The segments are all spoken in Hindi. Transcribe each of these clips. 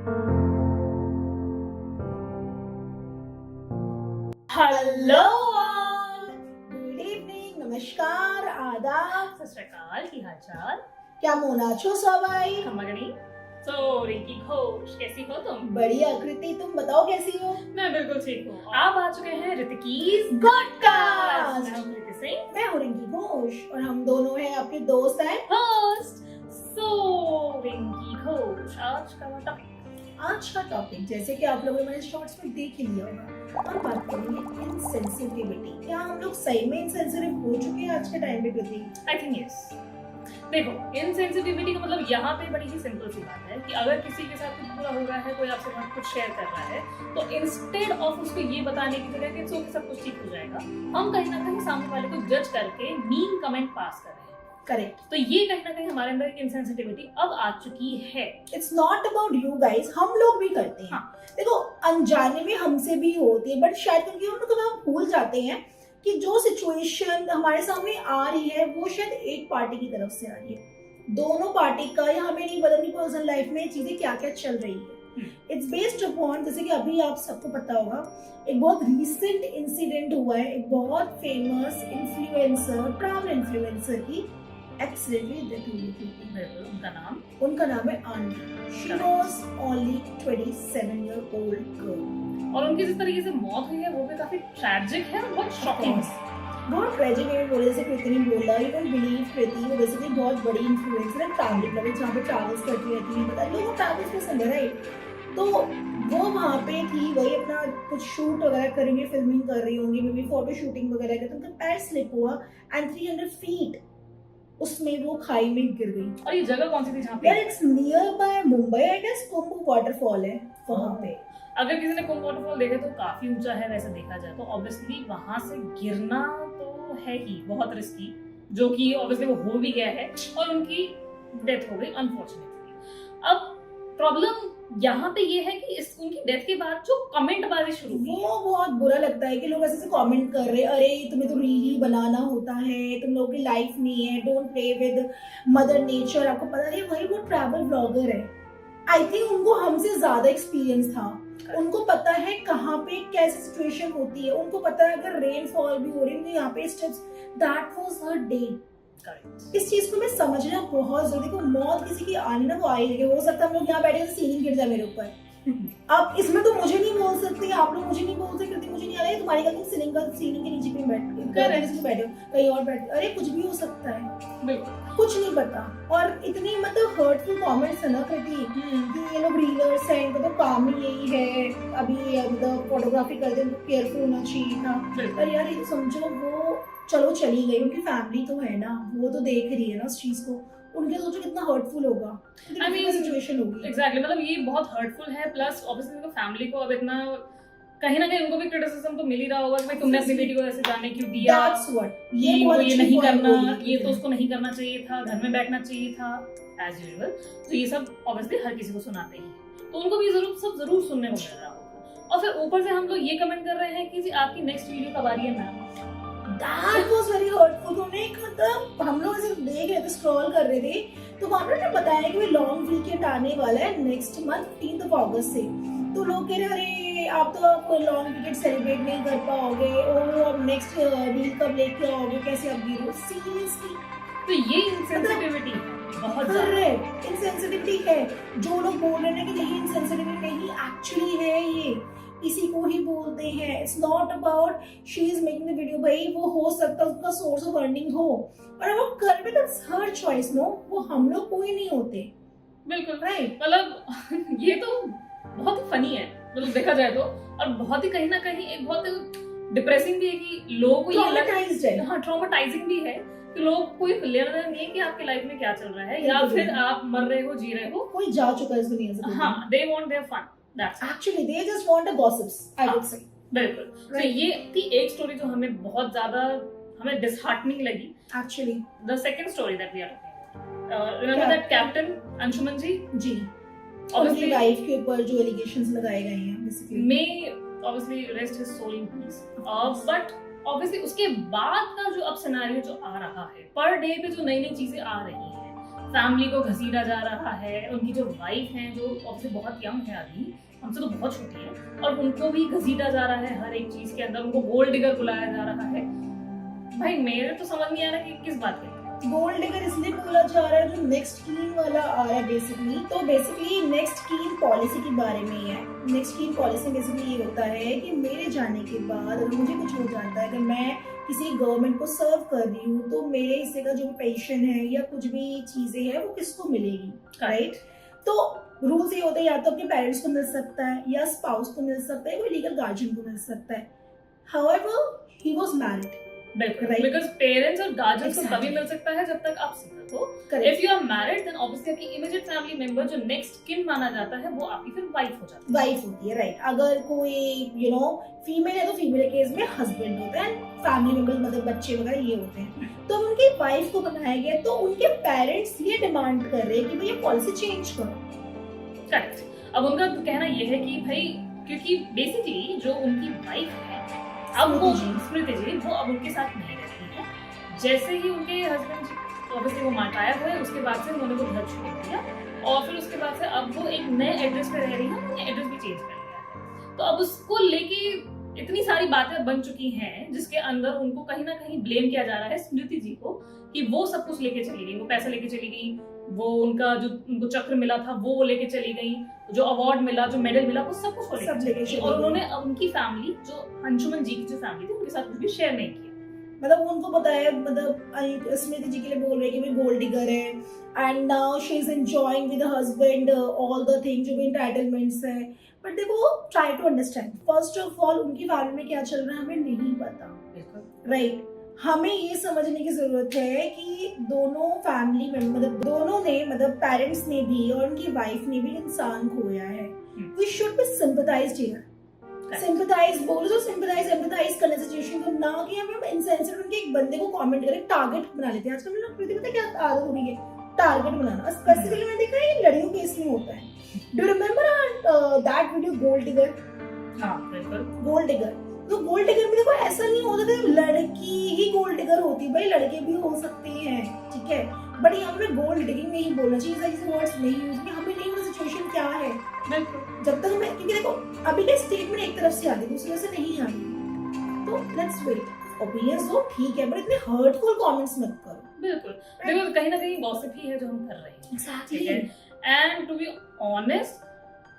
हेलो ऑल, गुड इवनिंग, नमस्कार, आदाब, सत श्री अकाल, की हालचाल? কেমন আছো সবাই? खमगनी। तो रिंकी घोष, कैसी हो तुम? बढ़िया। कृति, तुम बताओ कैसी हो? मैं बिल्कुल ठीक हूँ। आप आ चुके हैं ऋतिकीज गॉडकास्ट। मैं हूँ ऋतिक सिंह, मैं हूँ रिंकी घोष और हम दोनों हैं आपके दोस्त हैं। होस्ट। सो रिंकी घोष, आज का टॉपिक। आज का टॉपिक, जैसे कि आप लोगों ने मेरे शॉर्ट्स में देख ही लिया होगा, हम बात करेंगे इनसेंसिटिविटी। क्या हम लोग सही में इनसेंसिटिव हो चुके हैं आज के टाइम पे कृति? I think yes. देखो, इनसेंसिटिविटी का मतलब यहाँ पे बड़ी ही सिंपल सी बात है कि अगर किसी के साथ कुछ बुरा हो रहा है, कोई आपसे बहुत कुछ शेयर कर रहा है, तो इंस्टेड ऑफ उसको ये बताने की जगह कि ओके सब कुछ ठीक हो जाएगा, हम कहीं ना कहीं सामने वाले को जज करके मीन कमेंट पास कर रहे हैं। करेक्ट। तो ये कहीं ना कहीं हमारे अंदर एक इनसेंसिटिविटी अब आ चुकी है। It's not about you guys, हम लोग भी करते हैं। हाँ। देखो, अनजाने में हमसे भी होती है, बट शायद क्योंकि हम लोग भूल जाते हैं कि जो सिचुएशन हमारे सामने आ रही है वो शायद एक पार्टी की तरफ से आ रही है, दोनों पार्टी का, या हमें नहीं पता अपनी पर्सनल लाइफ में चीजें क्या क्या चल रही है। इट्स बेस्ड अपॉन, जैसे कि अभी आप सबको पता होगा, एक बहुत रीसेंट इंसिडेंट हुआ है, एक बहुत फेमस इन्फ्लुएंसर, ट्रैवल इन्फ्लुएंसर की एक्सीडेंटली डेथ हुई थी। उनका नाम है आनी। She was only 27 year old girl. और उनकी जिस तरीके से मौत हुई है वो भी काफी ट्रैजिक है और बहुत शॉकिंग है। बहुत ट्रेजिक है। बोले जैसे कृति ने बोला, यू कैन बिलीव कृति वो बेसिकली बहुत बड़ी इन्फ्लुएंसर है, ट्रैवल ब्लॉगर, जहाँ पे ट्रैवल्स करती रहती है, पता लोगों को ट्रैवल्स पसंद है, राइट? तो वो वहाँ पे थी, वही अपना कुछ शूट वगैरह करेंगे, फिल्मिंग कर रही होंगी, मे बी फोटो शूटिंग वगैरह का, तो उनका पैर स्लिप हुआ एंड 300 फीट उसमें वो खाई में गिर गई। और ये जगह कौन सी थी जहाँ पे? यार it's near by Mumbai, I guess Kumbh waterfall है वहाँ पे। अगर किसी ने कुंभ वाटरफॉल देखे तो काफी ऊंचा है, वैसे देखा जाए तो ऑब्वियसली वहां से गिरना तो है ही बहुत रिस्की, जो कि ऑब्वियसली वो हो भी गया है और उनकी डेथ हो गई अनफॉर्चुनेटली। अब प्रॉब्लम यहाँ पे ये है कि इस उनकी डेथ के बाद जो कमेंट बाजी शुरू हुई, वो बहुत बुरा लगता है कि लोग ऐसे कमेंट कर रहे हैं, अरे तुम्हें तो रील बनाना होता है, तुम लोगों की लाइफ नहीं है, don't play with mother nature. आपको पता नहीं, वही वो ट्रैवल ब्लॉगर है, आई थिंक उनको हमसे ज्यादा एक्सपीरियंस था, उनको पता है कहाँ पे कैसी सिचुएशन होती है, उनको पता है अगर रेनफॉल भी हो रही है यहाँ पे steps, that was her day. इस चीज को मैं समझना बहुत जरूरी। देखो, मौत किसी की आनी ना वो आई है, हो सकता है हम लोग यहाँ बैठे सीलिंग गिर जाए मेरे ऊपर। अब इसमें तो मुझे नहीं बोल सकते, आप लोग मुझे नहीं बोल सकते, कृति मुझे नहीं आ रहा है, तुम्हारी गलती, सीलिंग के नीचे पे बैठे हो, कहीं और बैठे, अरे कुछ भी हो सकता है, बिल्कुल कुछ नहीं पता। और इतनी मतलब हर्टफुल कमेंट्स है ना कृति, कि ये लोग रीलर्स हैं, इनका तो काम ही यही है, अभी मतलब फोटोग्राफी करते हैं, उनको केयरफुल होना चाहिए था। पर यार ये तो समझो, वो चलो चली गई, उनकी फैमिली तो है ना, वो तो देख रही है ना उस चीज को, उनके सोचो कितना हर्टफुल होगा, I mean, सिचुएशन होगी। एग्जैक्टली, मतलब ये बहुत हर्टफुल है। प्लस ऑब्वियसली उनकी फैमिली को अब इतना कहीं ना कहीं उनको भी क्रिटिसिज्म तो मिल ही रहा होगा कि भाई तुमने अपनी बेटी को ऐसे जाने क्यों दिया, ये नहीं करना, ये तो उसको नहीं करना चाहिए था, घर में बैठना चाहिए था, एज यूजुअल। तो ये सब ऑब्वियसली हर किसी को सुनाते ही, तो उनको भी जरूर सुनने को मिल रहा होगा। और फिर ऊपर से हम लोग ये कमेंट कर रहे हैं कि जी आपकी नेक्स्ट वीडियो कब आ रही है ma'am. That was very hurtful। उन्होंने एक मतलब हम लोग ऐसे देख रहे थे, स्क्रॉल कर रहे थे, तो वहाँ पे बताया कि लॉन्ग वीकेंड आने वाला है नेक्स्ट मंथ 15 अगस्त से। तो लोग कह रहे अरे आप तो लॉन्ग वीकेंड सेलिब्रेट नहीं कर पाओगे, और अब नेक्स्ट वीक कब लेके आओगे, कैसे अब गिरो, सीरियसली। तो ये इनसेंसिटिविटी है, बहुत ज़्यादा इनसेंसिटिविटी है। जो लोग बोल रहे हैं कि नहीं इनसेंसिटिविटी नहीं, एक्चुअली है, ये इसी को ही बोलते हैं। It's not about she is making the video, भाई वो हो सकता है उसका सोर्स ऑफ अर्निंग हो, और वो कर भी, दैट्स हर चॉइस, नो, वो हम लोग कोई नहीं होते। बिल्कुल राइट। मतलब ये तो बहुत ही फनी है, मतलब देखा जाए तो, और बहुत ही कहीं ना कहीं एक बहुत डिप्रेसिंग भी है कि लोगों को ये हाँ ट्रॉमेटाइजिंग भी है कि लोग कोई लेना नहीं है कि आपकी लाइफ में क्या चल रहा है, या फिर आप मर रहे हो, जी रहे हो, कोई जा चुका है इस दुनिया से। हाँ, they want their fun, that's it. Actually they just want a gossips, I would say. बिल्कुल। तो ये थी एक स्टोरी जो हमें बहुत ज्यादा हमें डिसहार्टनिंग लगी। Actually the second story that we are talking about, remember that captain Anshuman ji obviously life के ऊपर जो एलिगेशंस लगाए गए हैं, basically may obviously rest his soul in peace, but obviously उसके बाद का जो अब सिनेरियो जो आ रहा है, पर डे पे जो नई नई चीजें आ रही हैं, फैमिली को घसीटा जा रहा है, उनकी जो वाइफ है जो ऑब्वियसली बहुत यंग है अभी, हमसे तो बहुत छोटी है, और उनको भी घसीटा जा रहा है हर एक चीज के अंदर, उनको गोल्ड डिगर बुलाया जा रहा है। भाई मेरे तो समझ नहीं आ रहा कि किस बात की गोल्ड डिगर इसलिए बोला जा रहा है, जो नेक्स्ट कीन वाला आ रहा है बेसिकली, तो बेसिकली नेक्स्ट कीन पॉलिसी के बारे में ही है। नेक्स्ट कीन पॉलिसी बेसिकली ये होता है कि मेरे जाने के बाद अगर मुझे कुछ हो जाता है, अगर मैं किसी गवर्नमेंट को सर्व कर रही हूँ, तो मेरे हिस्से का जो पेंशन है या कुछ भी चीजें हैं वो किसको मिलेगी, राइट। तो रूल्स ये होते हैं, या तो अपने पेरेंट्स को मिल सकता है, या स्पाउस को मिल सकता है, कोई लीगल गार्जियन को मिल सकता है। हाउएवर ही वाज मैरिड, बिल्कुल, Right. बिकॉज पेरेंट्स और गार्जियंस को Exactly. तभी मिल सकता है जब तक आप सिंगल हो। Correct. If you are married then obviously आपकी इमीडिएट फैमिली मेंबर जो नेक्स्ट किन माना जाता है वो आपकी फिर वाइफ हो जाती है। वाइफ होती है, राइट। अगर कोई फीमेल है तो फीमेल के केस में हस्बैंड होता है, फैमिली मेंबर मतलब बच्चे वगैरह ये होते हैं। तो उनकी वाइफ को बनाया गया, तो उनके पेरेंट्स ये डिमांड कर रहे हैं कि भाई ये पॉलिसी चेंज करो। करेक्ट। अब उनका कहना ये है कि भाई क्योंकि बेसिकली जो उनकी वाइफ है अब वो स्मृति जी वो अब उनके साथ नहीं रहती है। जैसे ही उनके हस्बैंड ऑब्वियसली वो माटाया हुआ है, उसके बाद से उन्होंने वो घर छोड़ दिया, और फिर उसके बाद से अब वो एक नए एड्रेस पे रह रही है, उन्होंने एड्रेस भी चेंज कर लिया है। तो अब उसको लेके इतनी सारी बातें बन चुकी हैं जिसके अंदर उनको कहीं ना कहीं ब्लेम किया जा रहा है स्मृति जी को कि वो सब कुछ लेके चली गई, वो पैसा लेके चली गई, वो उनका जो उनको चक्र मिला था वो लेके चली गई, जो अवार्ड मिला, जो मेडल मिला, वो सब कुछ वो लेके चली गई, और उन्होंने उनकी फैमिली जो अंशुमन जी की जो फैमिली थी उनके साथ कुछ भी शेयर नहीं किया। मतलब उनको बताया, मतलब स्मृति जी के लिए बोल रहे हैं कि भाई गोल्ड डिगर है, and now she is enjoying with husband all the things जो भी एंटाइटलमेंट्स है। बट देखो, try to understand, first of all उनकी फैमिली में क्या चल रहा है हमें नहीं पता, राइट। हमें ये समझने की जरूरत है कि दोनों फैमिली में मतलब दोनों ने मतलब पेरेंट्स ने भी और उनकी वाइफ ने भी इंसान खोया है। We should be sympathized here. Sympathize बोलो तो सिंपैथाइज एम्पैथाइज करने सिचुएशन को, ना कि हम इनसेंसिटिव उनके एक बंदे को कमेंट करें, टारगेट बना लेते हैं। आजकल लोग पता क्या आदत हो गई है, टारगेट बनाना। स्पेसिफिकली मैंने देखा है ये लड़कियों के केस में होता है। Do you remember that video gold digger? हां बिल्कुल, गोल्ड डिगर। तो गोल्ड डिगर में देखो ऐसा नहीं होता कि लड़की ही गोल्ड डिगर होती है, भाई लड़के भी हो सकते हैं, ठीक है। बट यहाँ पे गोल्ड डिगिंग में ही बोलना चाहिए, ऐसे वर्ड्स नहीं यूज किए। हमें नहीं पता सिचुएशन क्या है, जब तक हमें, क्योंकि देखो अभी के स्टेटमेंट एक तरफ से आ रही, दूसरी तरफ से नहीं आ रही, तो लेट्स वेट। ओपिनियंस हो ठीक है, बट इतने हर्टफुल कमेंट्स मत करो। बिल्कुल, देखो कहीं ना कहीं गॉसिप ही है जो हम कर रहे हैं। Exactly. And to be honest,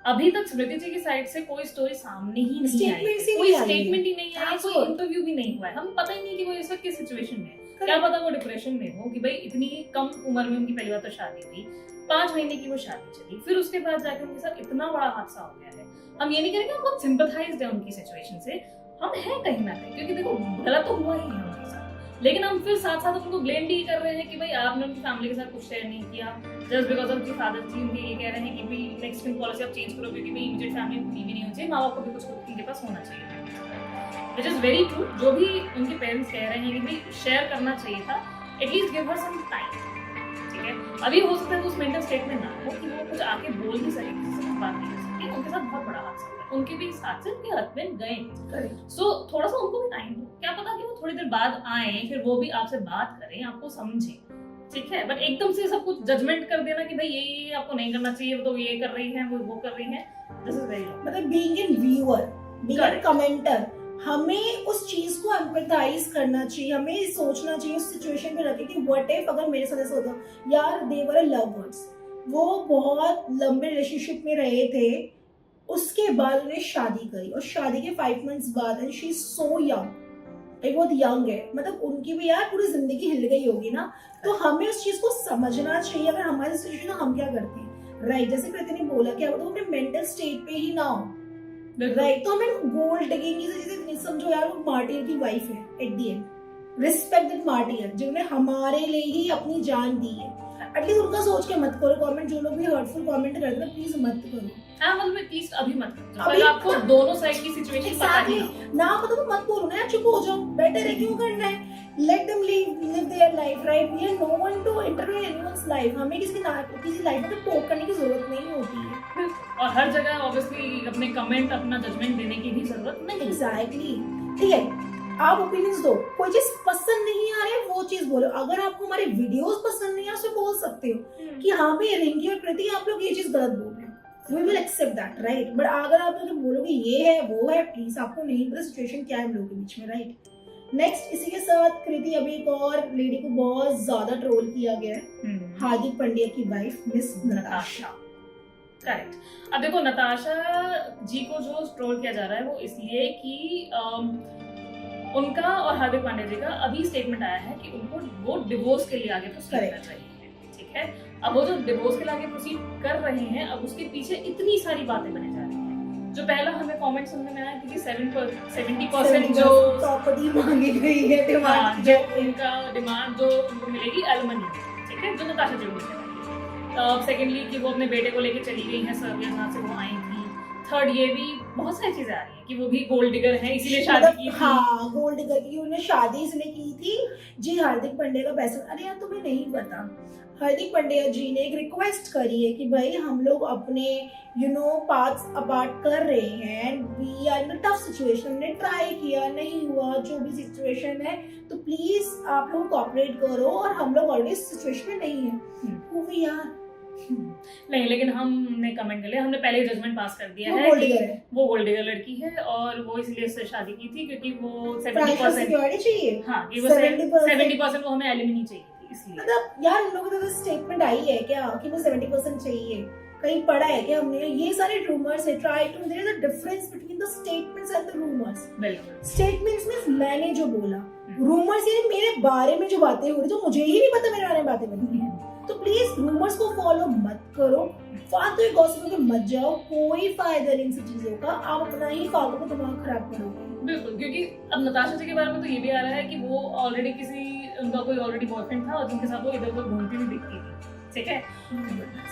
अभी तक स्मृति जी की साइड से कोई स्टोरी सामने ही नहीं आई, कोई स्टेटमेंट ही नहीं आया, कोई इंटरव्यू भी नहीं हुआ है। हमें पता ही नहीं कि वो इस वक्त किस सिचुएशन में है। क्या पता वो डिप्रेशन में हो कि भाई इतनी कम उम्र में उनकी पहली बार तो शादी हुई, 5 महीने की वो शादी चली, फिर उसके बाद जाके उनके साथ इतना बड़ा हादसा हो गया है। हम ये नहीं करेंगे हम बहुत सिंपैथाइज्ड है उनकी सिचुएशन से, हम हैं कहीं ना कहीं, क्योंकि देखो गलत तो हुआ ही है उनके साथ, लेकिन हम फिर साथ साथ उनको ब्लेम भी कर रहे हैं कि भाई आपने उनकी फैमिली के साथ कुछ शेयर नहीं किया, जस्ट बिकॉज ऑफ फादर जी उनके ये कह रहे हैं कि भाई नेक्स्ट इन पॉलिसी आप चेंज करो क्योंकि भाई इमीडिएट फैमिली भी नहीं होनी चाहिए, माँ बाप को भी कुछ उनके पास होना चाहिए। विच इज वेरी ट्रू, जो भी उनके पेरेंट्स कह रहे हैं कि भाई शेयर करना चाहिए था, at least give her some time, ठीक है। अभी हो सकता है उस मेंटल स्टेट में ना हो कि वो कुछ आके बोल नहीं सके, किसी से बात नहीं कर सकती, उनके साथ बहुत बड़ा हादसा हुआ, उनके भी साथ से उनके हस्बैंड गए, सो थोड़ा सा उनको भी टाइम दो, क्या पता कि वो थोड़ी देर बाद आए, फिर वो भी आपसे बात करें, आपको समझे, ठीक है। बट एकदम से सब कुछ जजमेंट कर देना कि भाई ये आपको नहीं करना चाहिए, तो ये कर रही है, वो कर रही है, दिस इज वेरी रॉन्ग। मतलब being an viewer, being an commenter, हमें उस चीज को एम्पैथाइज करना चाहिए, हमें सोचना चाहिए उस सिचुएशन में रखे कि व्हाट इफ अगर मेरे साथ ऐसा होता। यार दे वर लवर्स, वो बहुत लंबे रिलेशनशिप में रहे थे, उसके बाद उन्हें शादी करी, और शादी के 5 मंथ्स बाद, and she is so young, एक बहुत यंग है, मतलब उनकी भी यार पूरी जिंदगी हिल गई होगी ना। तो हमें उस चीज को समझना चाहिए, अगर हमारी सिचुएशन है हम क्या करते हैं, राइट। जैसे कृति ने बोला कि अब तो अपने मेंटल स्टेट पे ही ना हो, राइट। तो हमें गोल्ड डिगिंग की चीजें समझो यार, वो मार्टियर की वाइफ है at the end, respect that martyr जिन्होंने हमारे लिए ही अपनी जान दी है। एटलीस्ट उनका सोच के मत करो कमेंट, जो लोग भी हर्टफुल कमेंट करते हैं प्लीज मत करो। मतलब एटलीस्ट अभी मत करो, अभी आपको दोनों साइड की सिचुएशन पता नहीं ना पता तो मत बोलो ना, चुप हो जाओ, बेटर है, क्यों करना है, let them live their life, right. We are no one to intervene anyone's life, हमें किसी लाइफ में टॉक करने की जरूरत नहीं होती है, और हर जगह ऑब्वियसली अपने कमेंट अपना जजमेंट देने की भी जरूरत नहीं। एग्जैक्टली, ठीक है। आप ओपिनियंस दो, कोई चीज पसंद नहीं आ रही है वो चीज बोलो। अगर आपको हमारे वीडियोस पसंद नहीं है उसमें बोल सकते हो कि हाँ भाई रिंकी और कृति आप लोग ये चीज गलत बोल रहे हो, we will accept that, right. But अगर आप लोग बोलोगे ये है वो है, प्लीज आपको नहीं पता सिचुएशन क्या है हम लोगों के बीच में, राइट। नेक्स्ट, इसी के साथ कृति अभी एक और लेडी को बहुत ज्यादा ट्रोल किया गया है, हार्दिक पांड्या की वाइफ मिस नताशा। करेक्ट। अब देखो नताशा जी को जो ट्रोल किया जा रहा है वो इसलिए कि उनका और हार्दिक पांड्या जी का अभी स्टेटमेंट आया है कि उनको वो डिवोर्स के लिए आगे प्रोसीड करना चाहिए, ठीक है। अब वो जो डिवोर्स के लिए आगे प्रोसीड कर रहे हैं, अब उसके पीछे इतनी सारी बातें बने जा रही हैं। जो पहला हमें कमेंट सुनने में आया कि 70% जो प्रॉपर्टी मांगी गई है, डिमांड जो उनका डिमांड जो उनको मिलेगी एलुमनी, ठीक है, जो नताशा जी को। सेकेंडली कि वो अपने बेटे को लेके चली गई हैं सर्बिया, जहाँ से वो आई थी। थर्ड, ये भी बहुत सारी चीजें आ रही हैं कि वो भी गोल्ड डिगर है, इसीलिए शादी की थी। हाँ, गोल्ड डिगर की उन्होंने शादी इसलिए की थी जी हार्दिक पांड्या का पैसा। अरे यार तुम्हें नहीं पता, हार्दिक पांड्या जी ने एक रिक्वेस्ट करी है कि भाई हम लोग अपने पाथ्स अपार्ट कर रहे हैं, we are in tough situation, हमने ट्राई किया नहीं हुआ, जो भी सिचुएशन है तो प्लीज आप लोग कोऑपरेट करो, और हम लोग ऑलरेडी सिचुएशन में नहीं है, हु वी आर। नहीं, लेकिन हमने कमेंट कर लिया, हमने पहले जजमेंट पास कर दिया है कि वो गोल्ड डिगर लड़की है और वो इसलिए उससे शादी की थी क्योंकि वो 70% चाहिए। हाँ, कि वो 70% वो हमें एलिमिनी चाहिए थी, इसलिए। मतलब यार इन लोगों को स्टेटमेंट आई है क्या कि वो 70% चाहिए? कहीं पढ़ा है क्या हमने? ये सारे रूमर्स है, try to, there is a difference between the statements and the rumours. बिल्कुल। स्टेटमेंट्स मींस मैंने जो बोला, रूमर्स ये मेरे बारे में जो बातें हो रही जो मुझे ही नहीं पता मेरे बारे में बातें बन रही हैं। तो प्लीज रूमर्स को फॉलो मत करो, फालतू के गॉसिप में मत जाओ, कोई फायदा नहीं इन सब चीजों का, आप अपना ही फालतू का दिमाग खराब करोगे। बिल्कुल, क्योंकि अब नताशा जी के बारे में तो ये भी आ रहा है कि वो ऑलरेडी उनका कोई ऑलरेडी बॉयफ्रेंड था और जिनके साथ वो इधर उधर घूमती हुई दिखती थी, ठीक है।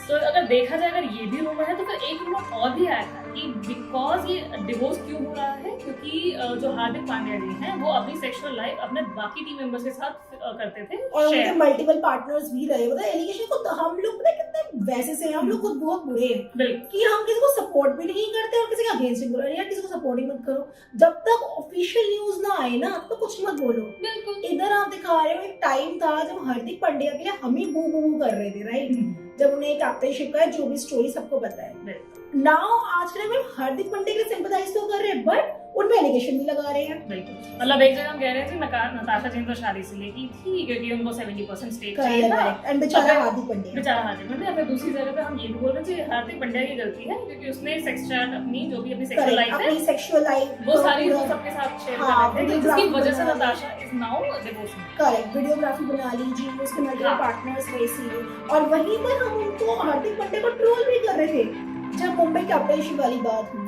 तो अगर देखा जाए, अगर ये भी रूमर है तो फिर एक रूमर और भी आया था कि बिकॉज ये डिवोर्स क्यों हो रहा है, क्योंकि जो हार्दिक पांड्या जी हैं वो अपनी सेक्सुअल लाइफ अपने बाकी टीम मेंबर्स के साथ करते थे और उनके मल्टीपल पार्टनर्स भी रहे। पता है एलिगेशन को तो हम लोग पता है कितने वैसे से हम लोग खुद बहुत बुरे हैं कि हम किसी को सपोर्ट भी नहीं करते और किसी के अगेंस्ट भी बोल रहे हैं। यार किसी को सपोर्ट ही मत करो, जब तक ऑफिशियल न्यूज ना आए ना तो कुछ मत बोलो। बिल्कुल। इधर आप दिखा रहे हो एक टाइम था जब हार्दिक पांड्या के लिए हम ही बू बू कर रहे थे, राइट, जब उन्हें कैप्टनशिप का जो भी स्टोरी सबको पता है। नाउ आज के टाइम हार्दिक पांड्या के लिए सिंपैथाइज तो कर रहे हैं बट उनपे एलिगेशन भी लगा रहे हैं। बिल्कुल, मतलब एक जगह हम कह रहे थे नताशा जी तो शादी से लेकी थी क्योंकि उनको 70% स्टेक चाहिए था, एंड बेचारा हार्दिक पांड्या। फिर दूसरी जगह पे हम ये भी बोल रहे थे हार्दिक पांड्या की गलती है क्योंकि उसने सेक्स चैट अपनी जो भी अपनी सेक्सुअल लाइफ है, अपनी सेक्सुअल लाइफ वो सारी सबके साथ शेयर कर रहे थे, जिसकी वजह से Natasha is now divorce. Correct, videography बना लीजिए, उसके मल्टीपल पार्टनर्स थे इसीलिए। और वहीं पर हम उनको हार्दिक पांड्या को ट्रोल भी कर रहे थे जब मुंबई कैप्टनशिप वाली बात हुई,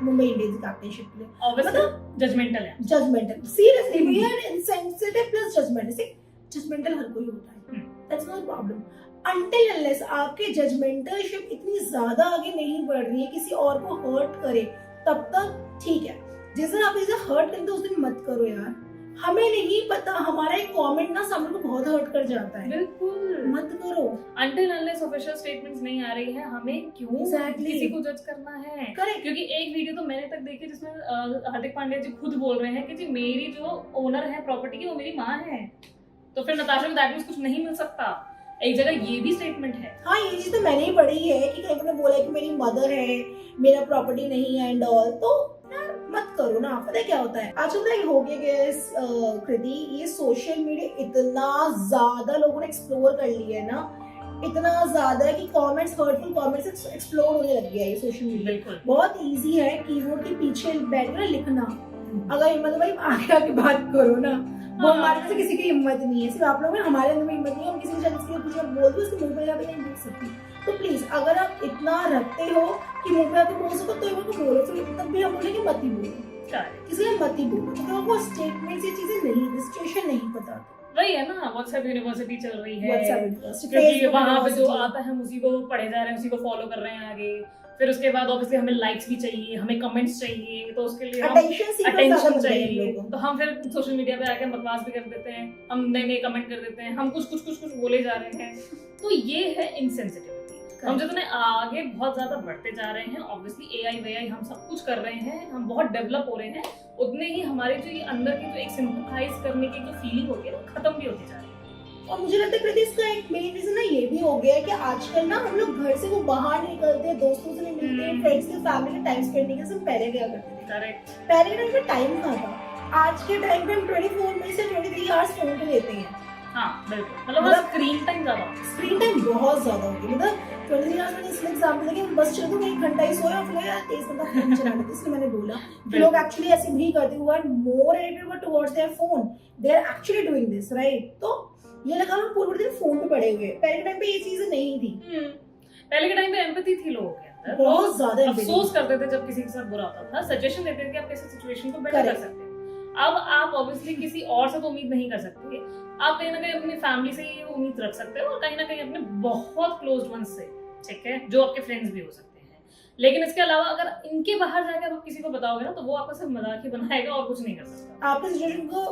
मुंबई इंडियंस कैप्टनशिप के लिए। मतलब जजमेंटल है, judgmental, seriously we are insensitive plus judgmental. Judgmental हर कोई होता है, that's not problem until unless आपके जजमेंटलशिप इतनी ज्यादा आगे नहीं बढ़ रही है किसी और को हर्ट करे, तब तक ठीक है। जिस दिन आप इसे हर्ट करते उस दिन मत करो यार। हमें नहीं पता, हमारा एक कमेंट ना सामने को बहुत हर्ट कर जाता है। बिल्कुल मत करो until unless ऑफिशियल स्टेटमेंट्स नहीं आ रही है, हमें क्यों किसी को जज करना है। करेक्ट, क्योंकि एक वीडियो तो मैंने तक देखी जिसमें हार्दिक पांड्या जी खुद बोल रहे हैं कि जी मेरी जो ओनर है प्रॉपर्टी की वो मेरी माँ है, तो फिर नताशा को दैट मींस कुछ नहीं मिल सकता। एक जगह ये भी स्टेटमेंट है। हाँ, ये चीज तो मैंने ही पढ़ी है कि कहीं ने बोला कि मेरी मदर है, मेरा प्रॉपर्टी नहीं है एंड ऑल, तो मत करो ना। पता है क्या होता है आजकल तक हो गया कृति, ये सोशल मीडिया इतना ज्यादा लोगों ने एक्सप्लोर कर लिया है ना, इतना ज्यादा है कि कमेंट्स, हर्टफुल कमेंट्स एक्सप्लोर होने लग गया है ये सोशल मीडिया। बहुत इजी है कीबोर्ड के पीछे बैठकर लिखना। अगर हिम्मत भाई आगे आके बात करो ना, वो हमारे से किसी की हिम्मत नहीं है, सिर्फ आप लोगों में, हमारे अंदर में हिम्मत नहीं है। हम किसी के कुछ बोल दो उसके मुंह पे जाके नहीं बोल सकती। तो प्लीज अगर आप इतना रखते हो कि मुंह पे आके बोल सको तो एक बार बोलो, फिर तब भी हम बोले कि मत ही बोलो, किसी ने मत ही बोलो, तो आपको स्टेटमेंट ये चीजें नहीं, सिचुएशन नहीं पता। वही है ना, व्हाट्सएप यूनिवर्सिटी चल रही है, क्योंकि वहाँ पे जो आता है उसी को पढ़े जा रहे हैं, उसी को फॉलो कर रहे हैं आगे। फिर उसके बाद ऑब्वियसली हमें लाइक्स भी चाहिए, हमें कमेंट्स चाहिए, तो उसके लिए अटेंशन चाहिए, तो हम फिर सोशल मीडिया पे आके बकवास भी कर देते हैं, हम नए नए कमेंट कर देते हैं, हम कुछ बोले जा रहे हैं। तो ये है इनसेंसिटिविटी। हम जितने आगे बहुत ज्यादा बढ़ते जा रहे हैं, ऑब्वियसली एआई वेआई हम सब कुछ कर रहे हैं, हम बहुत डेवलप हो रहे हैं, उतने ही हमारे जो ये अंदर की जो एक सिंपथाइज करने की जो फीलिंग होती है ना, खत्म भी होती जा रही है। और मुझे लगता है कृति इसका एक मेन रीजन ना ये भी हो गया है कि आजकल ना हम लोग घर से वो बाहर नहीं निकलते, दोस्तों से नहीं मिलते, फ्रेंड्स के फैमिली से टाइम स्पेंड नहीं करते। सब पहले क्या करते थे? करेक्ट। पहले टाइम में टाइम कहाँ था? आज के टाइम पे हम 24 में से 23 आवर्स फोन पे लेते हैं। हाँ बिल्कुल, मतलब स्क्रीन टाइम ज्यादा, स्क्रीन टाइम बहुत ज्यादा हो गया। मतलब 23 आवर्स में इसलिए एग्जांपल देंगे, बस चलो तो 1 घंटा ही सोया, फिर यार 23 घंटा फोन चला लेते, इसलिए मैंने बोला कि लोग एक्चुअली ऐसे भी करते हुए more addicted towards their phone, they are actually doing this, right? तो ये लगा हम पूरे दिन फोन पे पड़े हुए। पहले के टाइम पे ये चीजें नहीं थी। पहले के टाइम पे एम्पैथी थी लोगों के अंदर, बहुत ज्यादा अफसोस करते थे जब किसी के साथ बुरा होता था, सजेशन देते थे कि आप कैसे सिचुएशन को बेटर कर सकते हैं। अब आप ऑब्वियसली किसी और से तो उम्मीद नहीं कर सकते, आप कहीं ना कहीं अपनी फैमिली से ही उम्मीद रख सकते हो और कहीं ना कहीं अपने बहुत क्लोज वंस से, ठीक है, जो आपके फ्रेंड्स भी हो सकते हैं। लेकिन इसके अलावा अगर इनके बाहर जाकर आप किसी को बताओगे ना, तो वो आपको सिर्फ मजाक ही बनाएगा और कुछ नहीं कर सकता। आपके सिचुएशन को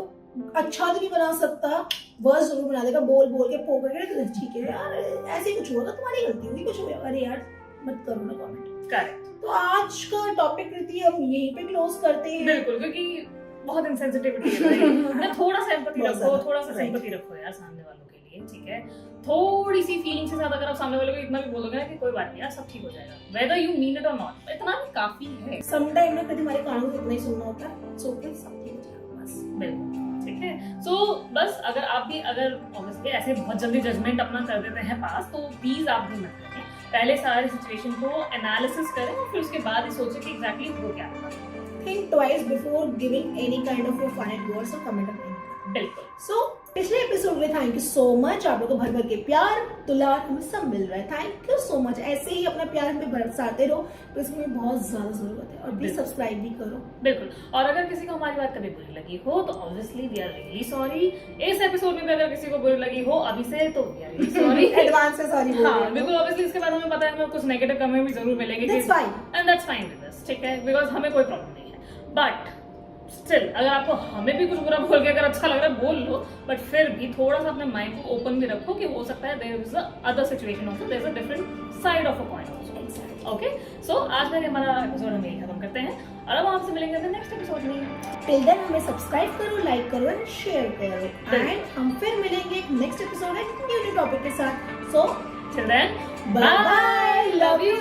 अच्छा तो नहीं बना सकता, वर्स जरूर बना देगा, बोल बोल के पोक करके, ठीक है यार ऐसे कुछ हुआ, तुम्हारी गलती हुई, कुछ हुआ, अरे यार मत करो ना कमेंट। करेक्ट। तो आज का टॉपिक कृति हम यहीं पे क्लोज करते हैं। बिल्कुल, क्योंकि बहुत इंसेंसिटिविटी है, थोड़ा सा एम्पैथी रखो, थोड़ा सा सिंपैथी रखो यार सामने वालों के लिए, ठीक है? थोड़ी सी फीलिंग से ज्यादा अगर आप सामने वाले को इतना भी बोलोगे ना कि कोई बात नहीं यार सब ठीक हो जाएगा, वेदर यू मीन इट और नॉट, इतना भी काफी है। सम टाइम ना कृति हमारे कानों को इतना ही सुनना होता है, सो ओके सब ठीक हो जाएगा बस। बिल्कुल, ठीक है। सो बस अगर आप भी अगर ऑब्वियसली ऐसे बहुत जल्दी जजमेंट अपना कर देते हैं पास, तो प्लीज आप भी मत करें। पहले सारे सिचुएशन को एनालिसिस करें और फिर उसके बाद ही सोचें कि एग्जैक्टली वो क्या है। Think twice before giving any kind of your final words or comment on anything. बिल्कुल। So पिछले एपिसोड में थैंक यू सो मच, आप लोगों को भर भर के प्यार दुलार हमें सब मिल रहा है, थैंक यू सो मच। ऐसे ही अपना प्यार हमें बरसाते रहो, तो इसकी हमें बहुत ज्यादा जरूरत है। और प्लीज सब्सक्राइब भी करो। बिल्कुल। और अगर किसी को हमारी बात कभी बुरी लगी हो तो obviously we are really sorry. इस एपिसोड में भी अगर किसी को बुरी लगी हो अभी से, तो we are really sorry, advance से सॉरी। हाँ बिल्कुल, ऑब्वियसली इसके बाद हमें पता है हमें कुछ नेगेटिव कमेंट भी जरूर मिलेंगे, that's fine and that's fine with us, ठीक है, बिकॉज हमें कोई प्रॉब्लम नहीं है। बट स्टिल अगर आपको हमें भी कुछ बुरा बोल के अगर अच्छा लग रहा है बोल लो, बट फिर भी थोड़ा सा अपने माइंड को ओपन भी रखो कि हो सकता है there is a other situation also, there is a different side of a point also. Okay, so आज का हमारा एपिसोड हम यही खत्म करते हैं और अब आपसे मिलेंगे नेक्स्ट एपिसोड में। टिल देन हमें सब्सक्राइब करो, लाइक करो एंड शेयर करो, एंड हम फिर मिलेंगे एक नेक्स्ट एपिसोड है न्यू टॉपिक के साथ। So till then bye bye, love you.